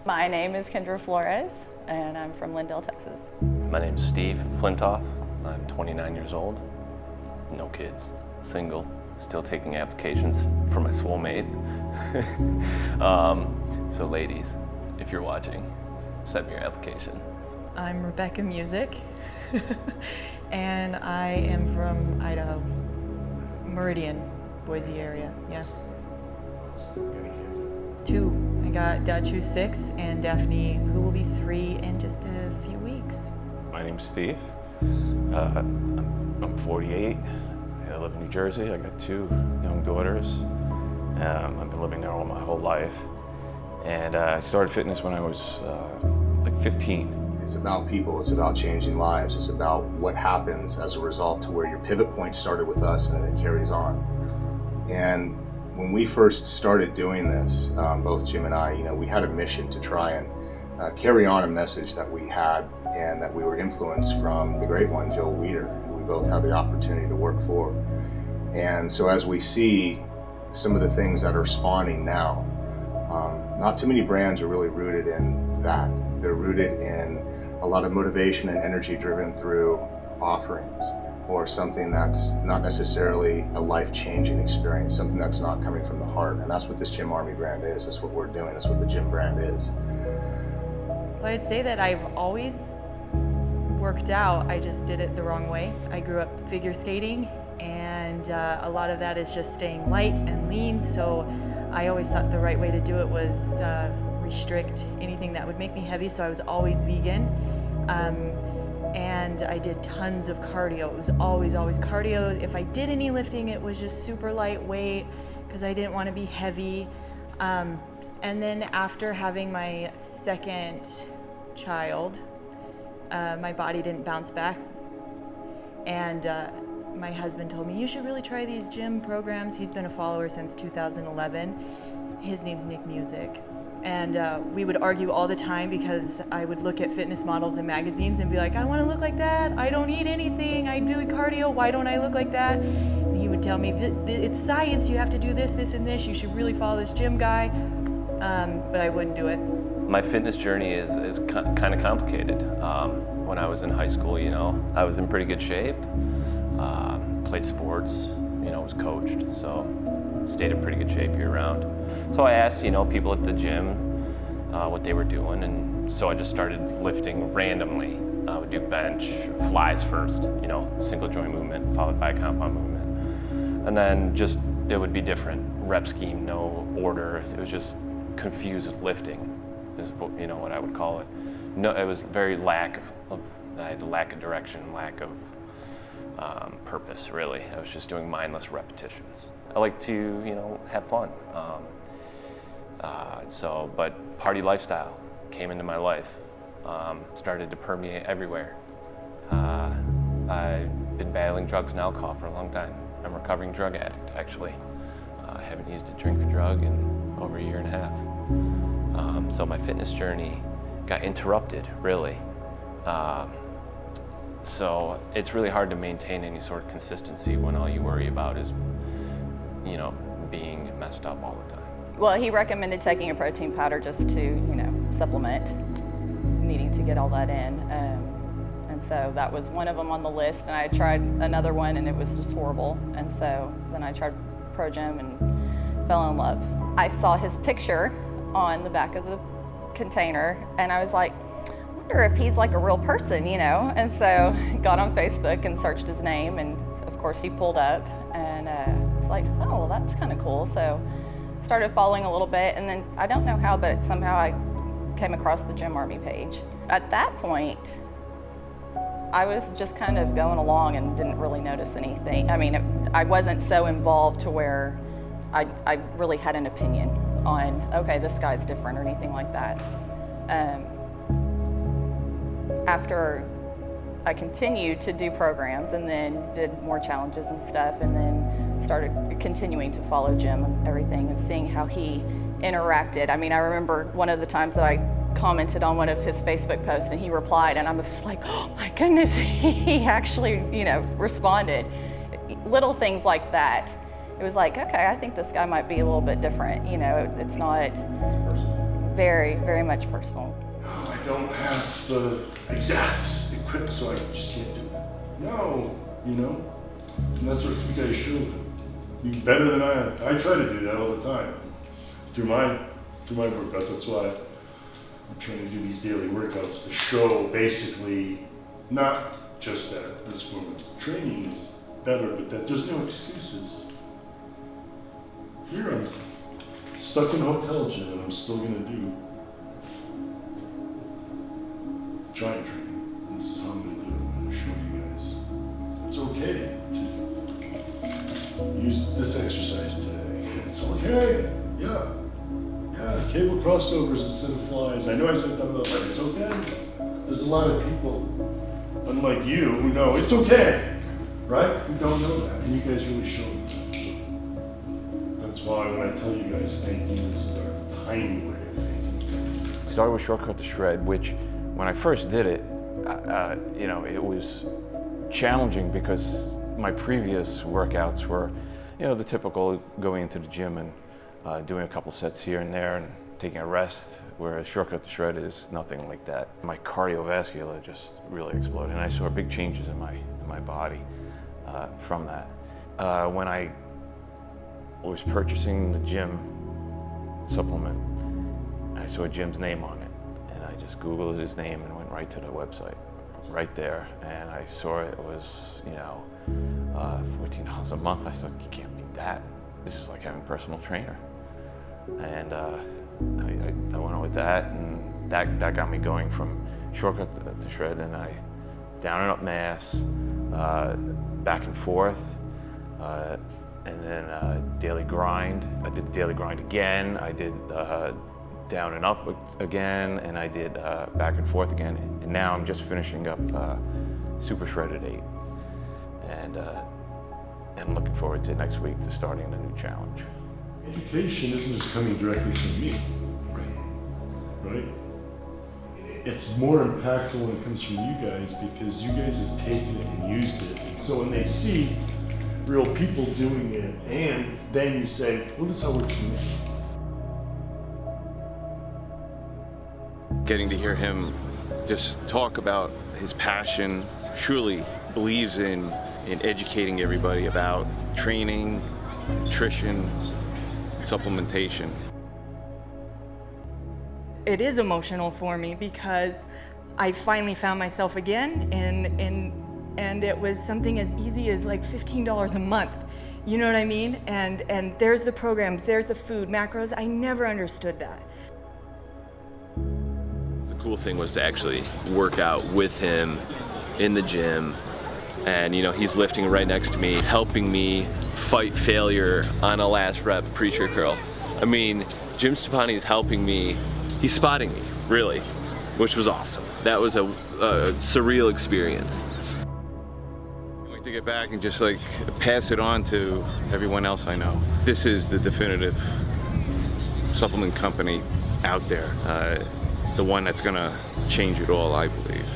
My name is Kendra Flores, and I'm from Lindale, Texas. My name's Steve Flintoff. I'm 29 years old, no kids, single, still taking applications for my soulmate. So ladies, if you're watching, send me your application. I'm Rebecca Musick, and I am from Idaho, Meridian, Boise area, yeah. Any kids? 2. I got Dutch, who's 6, and Daphne, who will be 3 in just a few weeks. My name's Steve. I'm 48. I live in New Jersey. I got 2 young daughters. I've been living there all my whole life. And I started fitness when I was like 15. It's about people, it's about changing lives, it's about what happens as a result to where your pivot point started with us and then it carries on. And when we first started doing this, both Jim and I, we had a mission to try and carry on a message that we had and that we were influenced from the great one, Weiger, who we both had the opportunity to work for. And so as we see some of the things that are spawning now, not too many brands are really rooted in that. They're rooted in a lot of motivation and energy driven through offerings, or something that's not necessarily a life-changing experience, something that's not coming from the heart. And that's what this JYM Army brand is. That's what we're doing. That's what the JYM brand is. Well, I'd say that I've always worked out. I just did it the wrong way. I grew up figure skating, and a lot of that is just staying light and lean. So I always thought the right way to do it was restrict anything that would make me heavy. So I was always vegan. And I did tons of cardio. It was always cardio. If I did any lifting, it was just super lightweight because I didn't want to be heavy. And then after having my second child, my body didn't bounce back. And my husband told me, you should really try these gym programs. He's been a follower since 2011. His name's Musick. And we would argue all the time because I would look at fitness models in magazines and be like, I want to look like that. I don't eat anything. I do cardio. Why don't I look like that? And he would tell me, it's science. You have to do this, this, and this. You should really follow this gym guy. But I wouldn't do it. My fitness journey is kind of complicated. When I was in high school, I was in pretty good shape. Played sports, was coached, so stayed in pretty good shape year round. So I asked, people at the gym what they were doing, and so I just started lifting randomly. I would do bench, flies first, single joint movement followed by a compound movement. And then just, it would be different, rep scheme, no order. It was just confused lifting is what I would call it. No, it was very I had a lack of direction, lack of purpose, really. I was just doing mindless repetitions. I like to, have fun. But party lifestyle came into my life, started to permeate everywhere. I've been battling drugs and alcohol for a long time. I'm a recovering drug addict, actually. I haven't used a drink or drug in over a year and a half. So my fitness journey got interrupted, really. So it's really hard to maintain any sort of consistency when all you worry about is, being messed up all the time. Well, he recommended taking a protein powder just to, supplement, needing to get all that in. And so that was one of them on the list. And I tried another one and it was just horrible. And so then I tried Pro Gym and fell in love. I saw his picture on the back of the container and I was like, I wonder if he's like a real person, And so got on Facebook and searched his name, and of course he pulled up, and it's like, oh, well, that's kind of cool. So started following a little bit, and then I don't know how, but somehow I came across the JYM Army page. At that point, I was just kind of going along and didn't really notice anything. I mean, I wasn't so involved to where I really had an opinion on, okay, this guy's different or anything like that. After I continued to do programs and then did more challenges and stuff, and then started continuing to follow Jim and everything and seeing how he interacted. I mean, I remember one of the times that I commented on one of his Facebook posts and he replied, and I was like, oh my goodness, he actually, responded. Little things like that. It was like, okay, I think this guy might be a little bit different. It's not Very, very much personal. No, I don't have the exact equipment, so I just can't do that. No, you know? And that's what you guys showed. You're better than I am. I try to do that all the time. Through my workouts, that's why I'm trying to do these daily workouts to show basically not just that this form of training is better, but that there's no excuses. Here I'm stuck in a hotel gym and I'm still gonna do giant training. And this is how I'm gonna do it. I'm gonna show you guys. It's okay to use this exercise today. It's okay, yeah. Yeah, cable crossovers instead of flies. I know I said that, but it's okay. There's a lot of people, unlike you, who know it's okay, right? Who don't know that, and you guys really showed me that. So that's why when I tell you guys thank you, this is our tiny way of thanking you. Started with Shortcut to Shred, which when I first did it, you know, it was challenging because my previous workouts were, you know, the typical going into the gym and doing a couple sets here and there and taking a rest, whereas Shortcut to Shred is nothing like that. My cardiovascular just really exploded, and I saw big changes in my body from that. When I was purchasing the gym supplement, I saw Jim's name on it, and I just Googled his name and went right to the website, right there, and I saw it was, you know, $14 a month. I said, you can't beat that. This is like having a personal trainer. And I went on with that, and that got me going from Shortcut to Shred, and I down and up mass, back and forth, and then daily grind. I did the daily grind again. I did down and up again, and I did back and forth again. And now I'm just finishing up Super Shredded 8, and I'm looking forward to next week to starting the new challenge. Education isn't just coming directly from me, right? It's more impactful when it comes from you guys because you guys have taken it and used it. So when they see real people doing it, and then you say, well, this is how it works for me. Getting to hear him just talk about his passion, truly believes in educating everybody about training, nutrition, supplementation. It is emotional for me because I finally found myself again, and it was something as easy as like $15 a month. You know what I mean? And there's the program, there's the food, macros. I never understood that. The cool thing was to actually work out with him in the gym, and you know, he's lifting right next to me, helping me fight failure on a last rep pre-trick curl. I mean, Jim Stoppani is helping me, he's spotting me, really, which was awesome. That was a surreal experience. I'd like to get back and just like pass it on to everyone else I know. This is the definitive supplement company out there, the one that's gonna change it all, I believe.